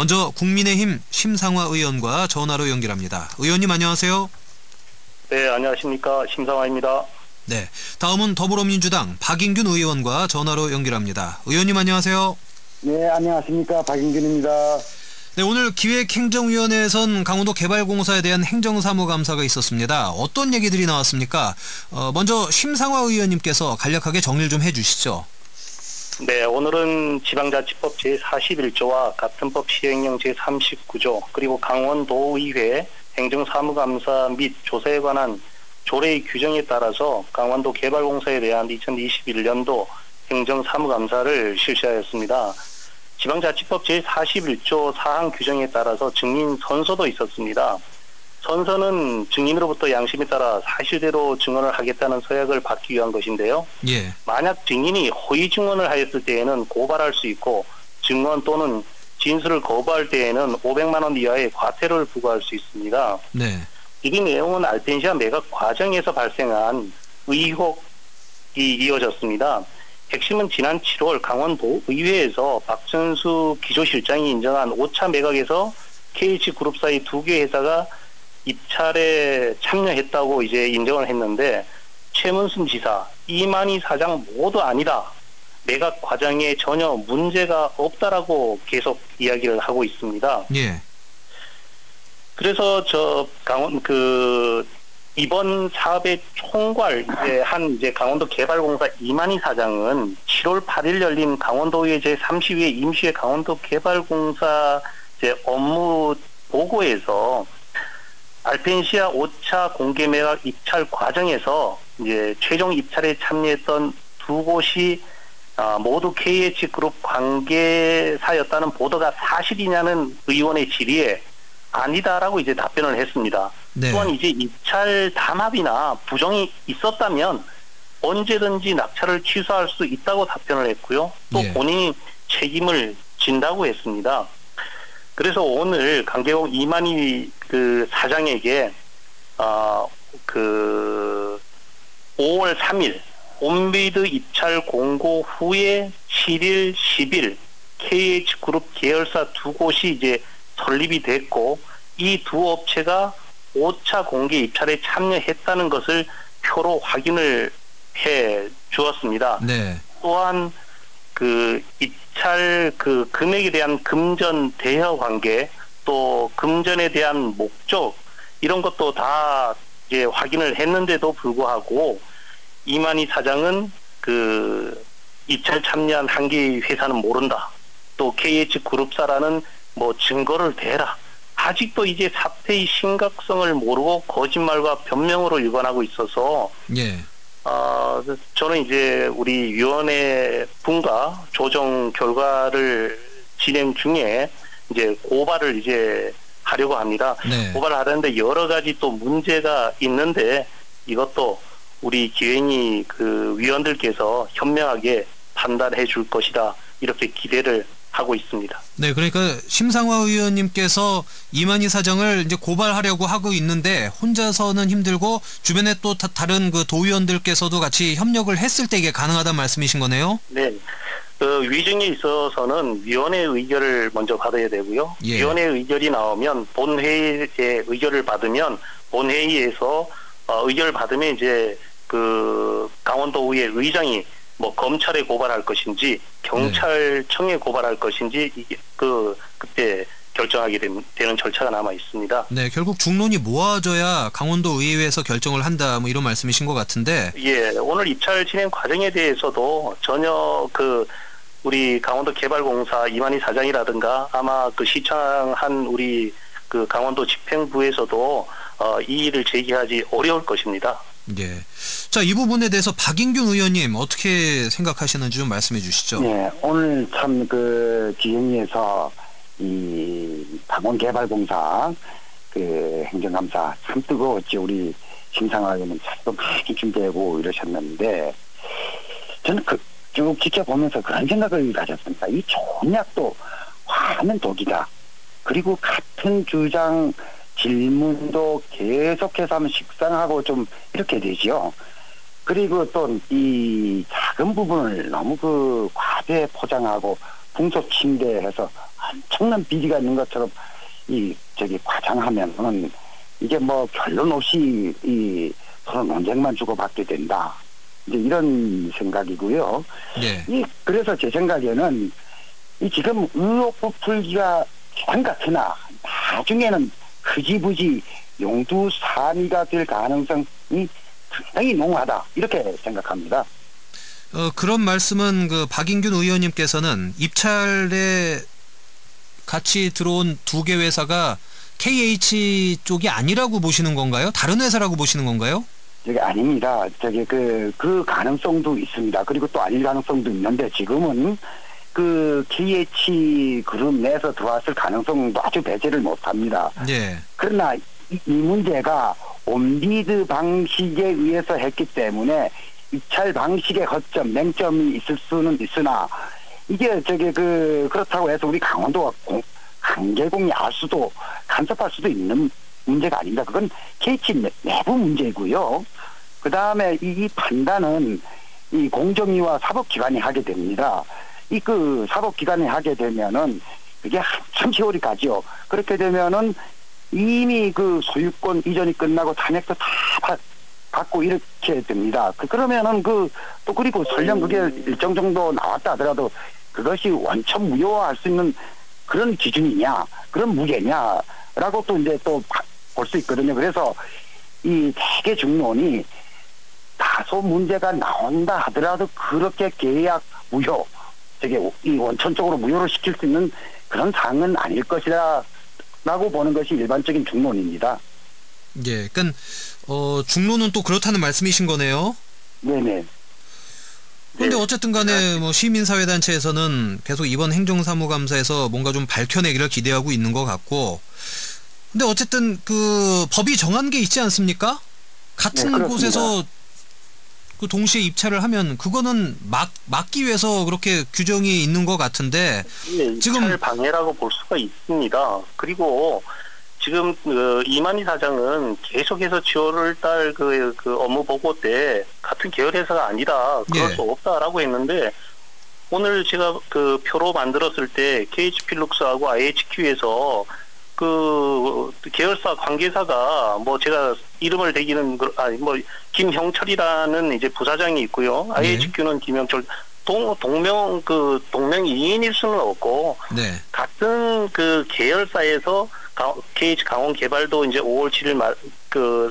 먼저 국민의힘 심상화 의원과 전화로 연결합니다. 의원님 안녕하세요. 네, 안녕하십니까. 심상화입니다. 네, 다음은 더불어민주당 박인균 의원과 전화로 연결합니다. 의원님 안녕하세요. 네, 안녕하십니까. 박인균입니다. 네, 오늘 기획행정위원회에선 강원도 개발공사에 대한 행정사무감사가 있었습니다. 어떤 얘기들이 나왔습니까? 먼저 심상화 의원님께서 간략하게 정리를 좀 해주시죠. 네, 오늘은 지방자치법 제41조와 같은 법 시행령 제39조 그리고 강원도의회 행정사무감사 및 조사에 관한 조례의 규정에 따라서 강원도 개발공사에 대한 2021년도 행정사무감사를 실시하였습니다. 지방자치법 제41조 사항 규정에 따라서 증인 선서도 있었습니다. 선서는 증인으로부터 양심에 따라 사실대로 증언을 하겠다는 서약을 받기 위한 것인데요. 예. 만약 증인이 허위 증언을 하였을 때에는 고발할 수 있고 증언 또는 진술을 거부할 때에는 500만 원 이하의 과태료를 부과할 수 있습니다. 네. 이 내용은 알펜시아 매각 과정에서 발생한 의혹이 이어졌습니다. 핵심은 지난 7월 강원도 의회에서 박준수 기조실장이 인정한 5차 매각에서 KH그룹사의 2개 회사가 입찰에 참여했다고 이제 인정을 했는데 최문순 지사, 이만희 사장 모두 아니다. 매각 과정에 전혀 문제가 없다라고 계속 이야기를 하고 있습니다. 예. 그래서 이번 사업의 총괄 이제 강원도 개발공사 이만희 사장은 7월 8일 열린 강원도의회 제32회 임시회 강원도 개발공사 업무 보고에서 알펜시아 5차 공개 매각 입찰 과정에서 이제 최종 입찰에 참여했던 두 곳이 모두 KH그룹 관계사였다는 보도가 사실이냐는 의원의 질의에 아니다라고 이제 답변을 했습니다. 네. 또한 이제 입찰 담합이나 부정이 있었다면 언제든지 낙찰을 취소할 수 있다고 답변을 했고요. 또 예. 본인이 책임을 진다고 했습니다. 그래서 오늘 강계공 이만희 사장에게 5월 3일 온비드 입찰 공고 후에 7일, 10일 KH그룹 계열사 두 곳이 이제 설립이 됐고 이 두 업체가 5차 공개 입찰에 참여했다는 것을 표로 확인을 해 주었습니다. 네. 또한 입찰 금액에 대한 금전 대여 관계 또 금전에 대한 목적 이런 것도 다 이제 확인을 했는데도 불구하고 이만희 사장은 입찰 참여한 한 개의 회사는 모른다. 또 KH그룹사라는 증거를 대라. 아직도 이제 사태의 심각성을 모르고 거짓말과 변명으로 일관하고 있어서 예. 저는 이제 우리 위원회 분과 조정 결과를 진행 중에 이제 고발을 이제 하려고 합니다. 네. 고발을 하려는데 여러 가지 또 문제가 있는데 이것도 우리 기획위 위원들께서 현명하게 판단해 줄 것이다. 이렇게 기대를 하고 있습니다. 네, 그러니까 심상화 의원님께서 이만희 사장을 이제 고발하려고 하고 있는데 혼자서는 힘들고 주변에 또 다른 도의원들께서도 같이 협력을 했을 때 이게 가능하다는 말씀이신 거네요? 네. 위증에 있어서는 위원회 의결을 먼저 받아야 되고요. 예. 위원회 의결이 나오면 본회의의 의결을 받으면 본회의에서 의결을 받으면 이제 강원도의회 의장이 검찰에 고발할 것인지 경찰청에 고발할 것인지 이게 그때 결정하게 되는 절차가 남아 있습니다. 네, 결국 중론이 모아져야 강원도 의회에서 결정을 한다 이런 말씀이신 것 같은데. 예, 오늘 입찰 진행 과정에 대해서도 전혀 우리 강원도 개발공사 이만희 사장이라든가 아마 시청한 우리 강원도 집행부에서도 이 일을 제기하지 어려울 것입니다. 예. 자, 이 부분에 대해서 박인균 의원님 어떻게 생각하시는지 좀 말씀해 주시죠. 네, 오늘 참 기획위에서 이 강원개발공사 행정감사 참 뜨거웠지. 우리 심상화 의원은 참도 많이 준비하고 이러셨는데 저는 쭉 지켜보면서 그런 생각을 가졌습니다. 이 총약도 화는 독이다. 그리고 같은 주장 질문도 계속해서 하면 식상하고 좀 이렇게 되지요. 그리고 또 이 작은 부분을 너무 과대 포장하고 풍속 침대해서 엄청난 비리가 있는 것처럼 과장하면은 이게 뭐 결론 없이 서로 논쟁만 주고받게 된다. 이제 이런 생각이고요. 네. 그래서 제 생각에는 지금 의혹 부풀기가 기간 같으나 나중에는 흐지부지 용두사미가 될 가능성이 상당히 농후하다. 이렇게 생각합니다. 그런 말씀은 그 박인균 의원님께서는 입찰에 같이 들어온 두 개 회사가 KH 쪽이 아니라고 보시는 건가요? 다른 회사라고 보시는 건가요? 아닙니다. 그 가능성도 있습니다. 그리고 또 아닐 가능성도 있는데 지금은 그 KH 그룹 내에서 들어왔을 가능성도 아주 배제를 못합니다. 네. 그러나 이 문제가 온비드 방식에 의해서 했기 때문에 입찰 방식의 허점, 맹점이 있을 수는 있으나 이게 그렇다고 해서 우리 강원도가 강계공이 알 수도 간섭할 수도 있는 문제가 아닙니다. 그건 KH 내부 문제이고요. 그 다음에 이 판단은 이 공정위와 사법기관이 하게 됩니다. 그 사법기관이 하게 되면은 그게 한참 세월이 가죠. 그렇게 되면은 이미 그 소유권 이전이 끝나고 탄핵도 다 받고 이렇게 됩니다. 그러면은 그리고 설령 그게 일정 정도 나왔다 하더라도 그것이 원천 무효화할 수 있는 그런 기준이냐, 그런 무게냐라고 또 이제 또 볼 수 있거든요. 그래서 이 대개 중론이 다소 문제가 나온다 하더라도 그렇게 계약 무효, 이 원천적으로 무효로 시킬 수 있는 그런 사항은 아닐 것이라고 보는 것이 일반적인 중론입니다. 예, 그러니까 중론은 또 그렇다는 말씀이신 거네요. 네네. 그런데 어쨌든 간에 뭐 시민사회단체에서는 계속 이번 행정사무감사에서 뭔가 좀 밝혀내기를 기대하고 있는 것 같고, 근데 어쨌든 그 법이 정한 게 있지 않습니까? 같은 네, 곳에서 그 동시에 입찰을 하면 그거는 막기 위해서 그렇게 규정이 있는 것 같은데. 네, 지금 입찰 방해라고 볼 수가 있습니다. 그리고 지금 이만희 사장은 계속해서 10월 달 그 업무 보고 때 같은 계열 회사가 아니라 그럴 예. 수 없다라고 했는데, 오늘 제가 그 표로 만들었을 때 KH필룩스하고 IHQ에서 그 계열사 관계사가 뭐 제가 이름을 대기는 뭐 김형철이라는 이제 부사장이 있고요. IHQ는 김형철 동명이인일 수는 없고, 네. 같은 그 계열사에서 KH 강원개발도 이제 5월 7일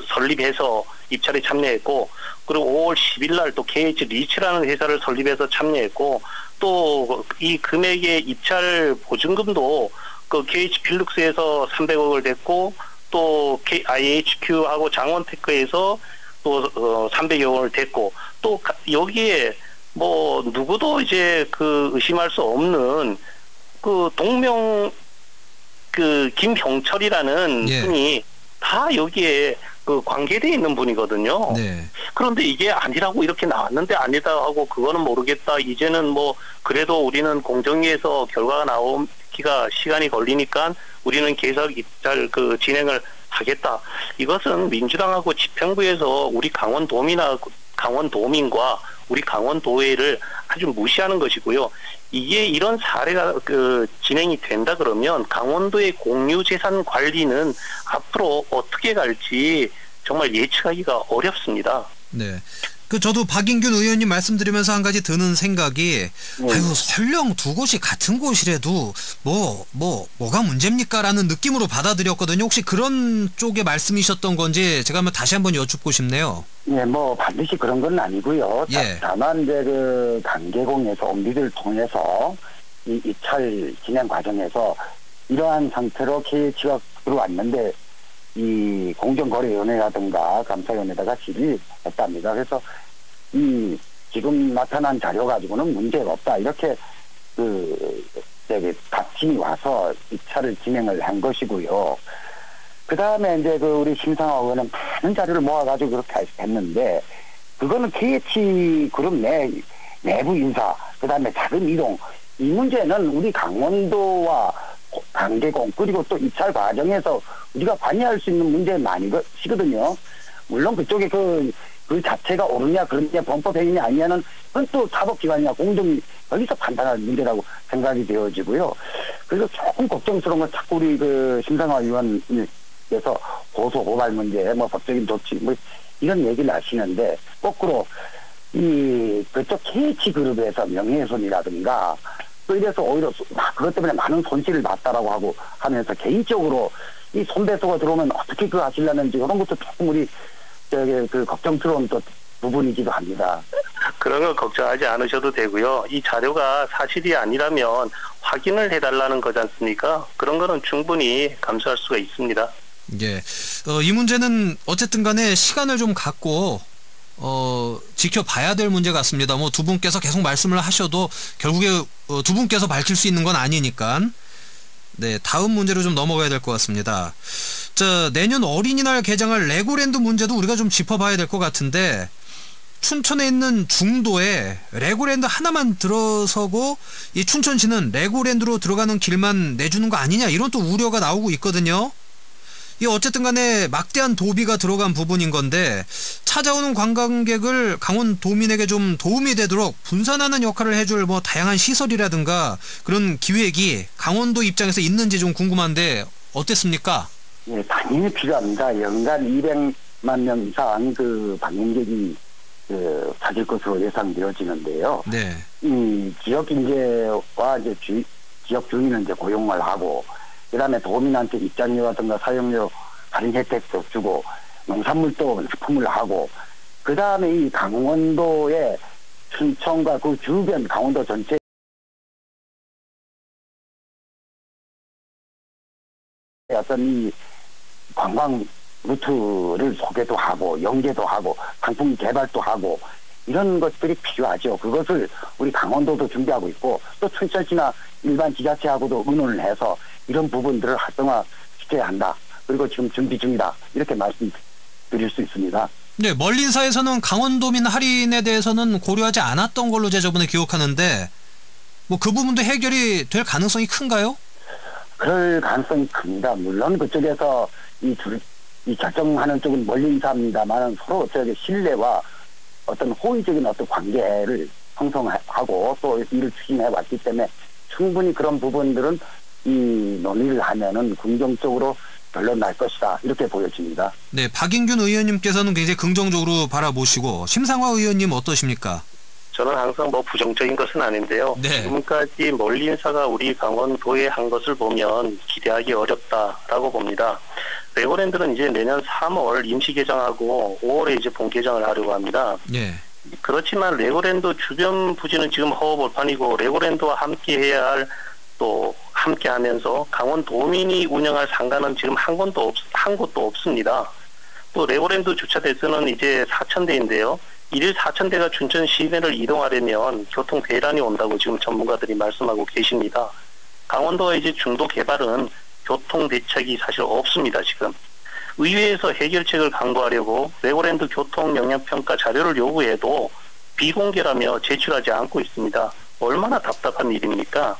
설립해서 입찰에 참여했고, 그리고 5월 10일 날 또 KH 리츠라는 회사를 설립해서 참여했고, 또 이 금액의 입찰 보증금도 그 KH 필룩스에서 300억을 냈고, 또 IHQ하고 장원테크에서 또 300여 원을 댔고, 또 여기에 뭐 누구도 이제 그 의심할 수 없는 그 김형철이라는 예. 분이 다 여기에 그 관계돼 있는 분이거든요. 네. 그런데 이게 아니라고 이렇게 나왔는데 아니다 하고 그거는 모르겠다. 이제는 뭐 그래도 우리는 공정위에서 결과가 나오기가 시간이 걸리니까 우리는 계속 입찰 진행을 하겠다. 이것은 민주당하고 집행부에서 우리 강원도민과 우리 강원도의회를 아주 무시하는 것이고요. 이게 이런 사례가 진행이 된다 그러면 강원도의 공유재산 관리는 앞으로 어떻게 갈지 정말 예측하기가 어렵습니다. 네. 저도 박인균 의원님 말씀드리면서 한 가지 드는 생각이, 아유, 설령 두 곳이 같은 곳이라도 뭐가 문제입니까라는 느낌으로 받아들였거든요. 혹시 그런 쪽의 말씀이셨던 건지 제가 다시 한번 여쭙고 싶네요. 예, 뭐 반드시 그런 건 아니고요. 예. 다만 이제 그 강계공에서 온비를 통해서 이 입찰 진행 과정에서 이러한 상태로 KH가 들어왔는데 이 공정거래위원회라든가 감사위원회다가 질의했답니다. 그래서 이 지금 나타난 자료 가지고는 문제가 없다, 이렇게 답진이 와서 입찰을 진행을 한 것이고요. 그 다음에 이제 우리 심상화 의원은 많은 자료를 모아가지고 그렇게 했는데, 그거는 KH 그룹 내부 인사, 그 다음에 자금 이동, 이 문제는 우리 강원도와 강계공 그리고 또 입찰 과정에서 우리가 관여할 수 있는 문제는 아니거든요. 물론 그쪽에 그 자체가 옳으냐 그러냐 범법행위냐 아니냐는 그건 또 사법기관이나 공정이 거기서 판단할 문제라고 생각이 되어지고요. 그래서 조금 걱정스러운 건 자꾸 우리 그 심상화 의원님께서 고소 고발 문제, 뭐 법적인 조치, 뭐 이런 얘기를 하시는데 거꾸로 이 그쪽 KH 그룹에서 명예훼손이라든가 또 이래서 오히려 그것 때문에 많은 손실을 봤다라고 하고 하면서 개인적으로 이 손배소가 들어오면 어떻게 그 하시려는지 그런 것도 조금 우리 저기 그 걱정스러운 또 부분이기도 합니다. 그런 거 걱정하지 않으셔도 되고요. 이 자료가 사실이 아니라면 확인을 해달라는 거지 않습니까? 그런 거는 충분히 감수할 수가 있습니다. 예. 이 문제는 어쨌든 간에 시간을 좀 갖고 지켜봐야 될 문제 같습니다. 뭐 두 분께서 계속 말씀을 하셔도 결국에 두 분께서 밝힐 수 있는 건 아니니까. 네, 다음 문제로 좀 넘어가야 될 것 같습니다. 자, 내년 어린이날 개장할 레고랜드 문제도 우리가 좀 짚어봐야 될 것 같은데, 춘천에 있는 중도에 레고랜드 하나만 들어서고 이 춘천시는 레고랜드로 들어가는 길만 내주는 거 아니냐, 이런 또 우려가 나오고 있거든요. 이 어쨌든 간에 막대한 도비가 들어간 부분인 건데, 찾아오는 관광객을 강원도민에게 좀 도움이 되도록 분산하는 역할을 해줄 뭐 다양한 시설이라든가 그런 기획이 강원도 입장에서 있는지 좀 궁금한데 어땠습니까? 예, 당연히 필요합니다. 연간 200만 명 이상 그 방문객이 찾을 것으로 예상되어지는데요. 네. 이 지역 인재와 이제 지역 주민은 이제 고용을 하고, 그다음에 도민한테 입장료라든가 사용료 할인 혜택도 주고, 농산물도 납품을 하고, 그다음에 이 강원도의 춘천과 그 주변 강원도 전체 어떤 이 관광 루트를 소개도 하고 연계도 하고 상품 개발도 하고 이런 것들이 필요하죠. 그것을 우리 강원도도 준비하고 있고 또 춘천시나 일반 지자체하고도 의논을 해서 이런 부분들을 활성화시켜야 한다. 그리고 지금 준비 중이다. 이렇게 말씀드릴 수 있습니다. 네, 멀린사에서는 강원도민 할인에 대해서는 고려하지 않았던 걸로 제가 저번에 기억하는데 뭐 그 부분도 해결이 될 가능성이 큰가요? 그럴 가능성이 큽니다. 물론 그쪽에서 이 결정하는 쪽은 멀린사입니다만 서로 저기 신뢰와 어떤 호의적인 어떤 관계를 형성하고 또 일을 추진해 왔기 때문에 충분히 그런 부분들은 이 논의를 하면은 긍정적으로 결론 날 것이다. 이렇게 보여집니다. 네, 박인균 의원님께서는 굉장히 긍정적으로 바라보시고 심상화 의원님 어떠십니까? 저는 항상 뭐 부정적인 것은 아닌데요. 네. 지금까지 멀린사가 우리 강원도에 한 것을 보면 기대하기 어렵다라고 봅니다. 레고랜드는 이제 내년 3월 임시 개장하고 5월에 이제 본 개장을 하려고 합니다. 예. 그렇지만 레고랜드 주변 부지는 지금 허허벌판이고 레고랜드와 함께 해야 할 또 함께 하면서 강원도민이 운영할 상가는 지금 한 곳도 없습니다. 또 레고랜드 주차 대수는 이제 4,000대인데요. 일일 4,000대가 춘천 시내를 이동하려면 교통 대란이 온다고 지금 전문가들이 말씀하고 계십니다. 강원도의 이제 중도 개발은 교통 대책이 사실 없습니다, 지금. 의회에서 해결책을 강구하려고 레고랜드 교통 영향평가 자료를 요구해도 비공개라며 제출하지 않고 있습니다. 얼마나 답답한 일입니까?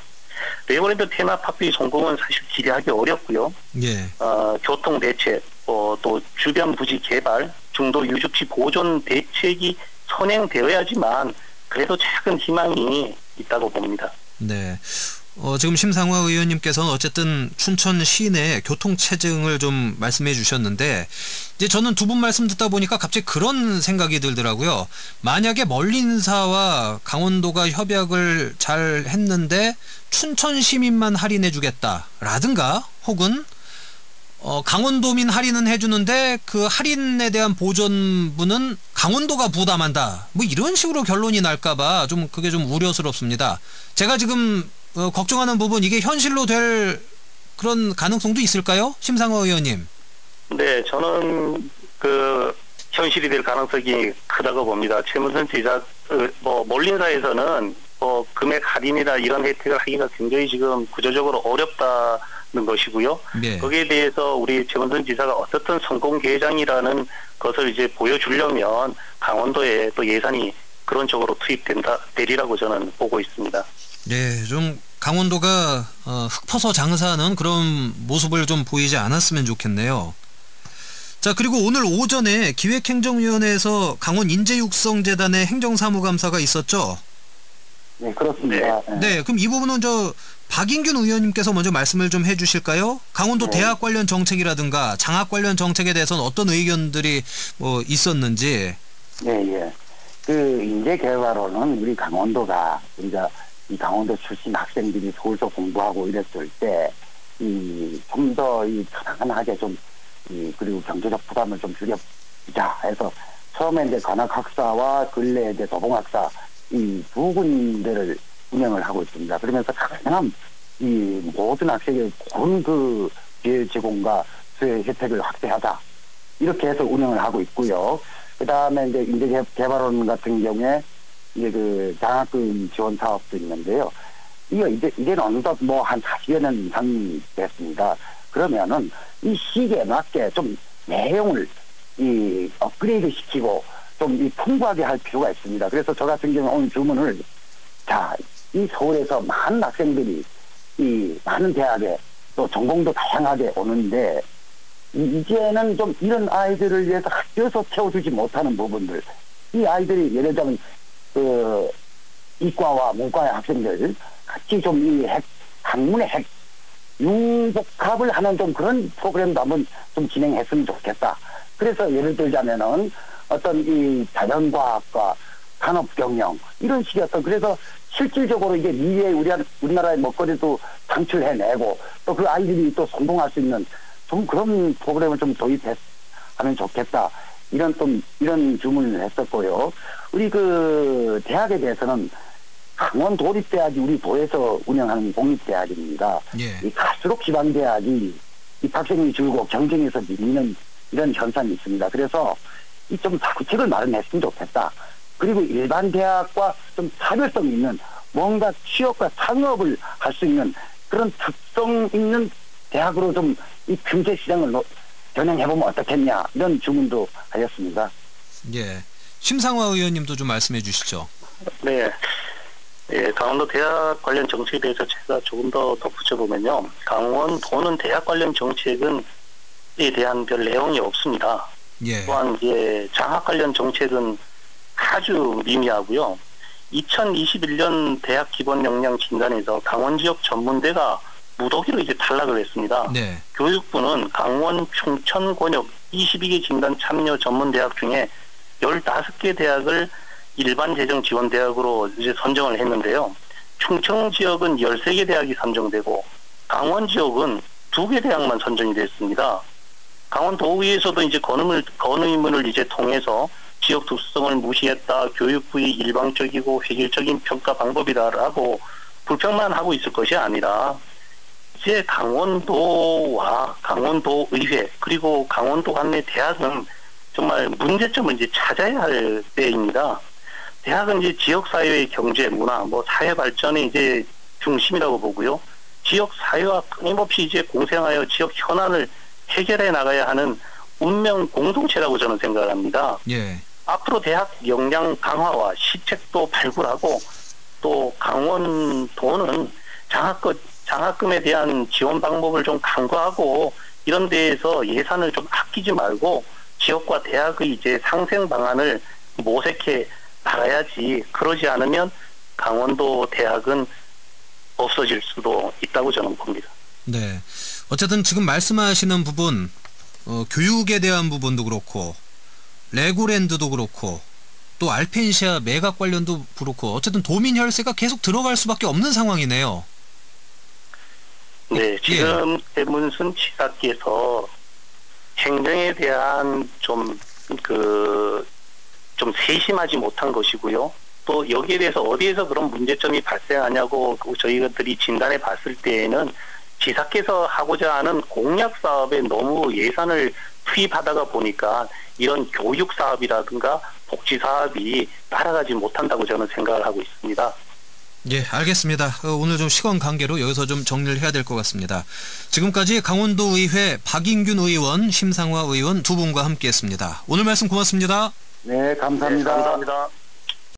레고랜드 테마파크의 성공은 사실 기대하기 어렵고요. 예. 교통 대책, 또 주변 부지 개발, 중도 유적지 보존 대책이 선행되어야지만 그래도 작은 희망이 있다고 봅니다. 네. 지금 심상화 의원님께서는 어쨌든 춘천 시내 교통체증을 좀 말씀해 주셨는데, 이제 저는 두 분 말씀 듣다 보니까 갑자기 그런 생각이 들더라고요. 만약에 멀린사와 강원도가 협약을 잘 했는데 춘천 시민만 할인해 주겠다라든가, 혹은 강원도민 할인은 해주는데 그 할인에 대한 보전부는 강원도가 부담한다, 뭐 이런 식으로 결론이 날까봐 좀 그게 좀 우려스럽습니다. 제가 지금 걱정하는 부분, 이게 현실로 될 그런 가능성도 있을까요? 심상화 의원님. 네, 저는 현실이 될 가능성이 크다고 봅니다. 최문선 지사, 멀린사에서는 금액 할인이나 이런 혜택을 하기가 굉장히 지금 구조적으로 어렵다는 것이고요. 네. 거기에 대해서 우리 최문선 지사가 어떻든 성공 개장이라는 것을 이제 보여주려면 강원도에 또 예산이 그런 쪽으로 되리라고 저는 보고 있습니다. 네, 좀 강원도가 흙퍼서 장사하는 그런 모습을 좀 보이지 않았으면 좋겠네요. 자, 그리고 오늘 오전에 기획행정위원회에서 강원인재육성재단의 행정사무감사가 있었죠? 네, 그렇습니다. 네. 네, 그럼 이 부분은 박인균 의원님께서 먼저 말씀을 좀 해주실까요? 강원도 네. 대학 관련 정책이라든가 장학 관련 정책에 대해서는 어떤 의견들이 있었는지. 예, 예. 그 인재 개발로는 우리 강원도가 이제 이 강원도 출신 학생들이 서울서 공부하고 이랬을 때 이 좀 더 이 편안하게 그리고 경제적 부담을 좀 줄여보자 해서 처음에 이제 관악학사와 근래 이제 도봉학사 이 두 군데를 운영을 하고 있습니다. 그러면서 가능한 이 모든 학생의 고른 그 기회 제공과 수혜 혜택을 확대하자 이렇게 해서 운영을 하고 있고요. 그 다음에 이제 인재개발원 같은 경우에 이제 그 장학금 지원 사업도 있는데요. 이제는 어느덧 한 40여 년 이상이 됐습니다. 그러면은 이 시기에 맞게 좀 내용을 이 업그레이드 시키고 좀 이 풍부하게 할 필요가 있습니다. 그래서 저 같은 경우는 오늘 주문을 이 서울에서 많은 학생들이 이 많은 대학에 또 전공도 다양하게 오는데 이제는 좀 이런 아이들을 위해서 학교에서 채워주지 못하는 부분들 이 아이들이 예를 들면 그 이과와 문과의 학생들 같이 좀 이 학문의 융복합을 하는 좀 그런 프로그램도 한번 좀 진행했으면 좋겠다. 그래서 예를 들자면은 어떤 이 자연과학과 산업경영 이런 식의 그래서 실질적으로 이게 미래에 우리나라의 먹거리도 창출해내고 또 그 아이들이 또 성공할 수 있는 좀 그런 프로그램을 좀 도입하면 좋겠다. 이런 주문을 했었고요. 우리 그 대학에 대해서는 강원 도립대학이 우리 도에서 운영하는 공립대학입니다. 예. 이 갈수록 지방대학이 입학생이 줄고 경쟁에서 밀리는 이런 현상이 있습니다. 그래서 이 좀 사구책을 마련했으면 좋겠다. 그리고 일반 대학과 좀 차별성 있는 뭔가 취업과 창업을 할 수 있는 그런 특성 있는 대학으로 좀 이 경제 시장을 겨냥해보면 어떻겠냐 이런 주문도 하였습니다. 예, 심상화 의원님도 좀 말씀해 주시죠. 네. 예, 강원도 대학 관련 정책에 대해서 제가 조금 더 덧붙여보면요. 강원도는 대학 관련 정책에 대한 별 내용이 없습니다. 예. 또한 이제 장학 관련 정책은 아주 미미하고요. 2021년 대학 기본 역량 진단에서 강원 지역 전문대가 무더기로 이제 탈락을 했습니다. 네. 교육부는 강원, 충천, 권역 22개 진단 참여 전문대학 중에 15개 대학을 일반 재정 지원 대학으로 이제 선정을 했는데요. 충청 지역은 13개 대학이 선정되고 강원 지역은 2개 대학만 선정이 됐습니다. 강원도의회에서도 이제 건의문을 이제 통해서 지역 특성을 무시했다, 교육부의 일방적이고 획일적인 평가 방법이다라고 불평만 하고 있을 것이 아니라 이제 강원도와 강원도의회 그리고 강원도 관내 대학은 정말 문제점을 이제 찾아야 할 때입니다. 대학은 이제 지역 사회의 경제, 문화, 사회 발전의 이제 중심이라고 보고요. 지역 사회와 끊임없이 이제 공생하여 지역 현안을 해결해 나가야 하는 운명 공동체라고 저는 생각을 합니다. 예. 앞으로 대학 역량 강화와 시책도 발굴하고 또 강원도는 장학금에 대한 지원 방법을 좀 강구하고 이런 데에서 예산을 좀 아끼지 말고 지역과 대학의 이제 상생 방안을 모색해 나가야지. 그러지 않으면 강원도 대학은 없어질 수도 있다고 저는 봅니다. 네. 어쨌든 지금 말씀하시는 부분, 교육에 대한 부분도 그렇고, 레고랜드도 그렇고, 또 알펜시아 매각 관련도 그렇고, 어쨌든 도민 혈세가 계속 들어갈 수밖에 없는 상황이네요. 네, 지금 배문순 지사께서 행정에 대한 좀 세심하지 못한 것이고요. 또 여기에 대해서 어디에서 그런 문제점이 발생하냐고 저희들이 진단해 봤을 때에는 지사께서 하고자 하는 공약 사업에 너무 예산을 투입하다가 보니까 이런 교육 사업이라든가 복지 사업이 따라가지 못한다고 저는 생각을 하고 있습니다. 예, 알겠습니다. 오늘 좀 시간 관계로 여기서 좀 정리를 해야 될 것 같습니다. 지금까지 강원도의회 박인균 의원, 심상화 의원 두 분과 함께했습니다. 오늘 말씀 고맙습니다. 네, 감사합니다. 네, 감사합니다.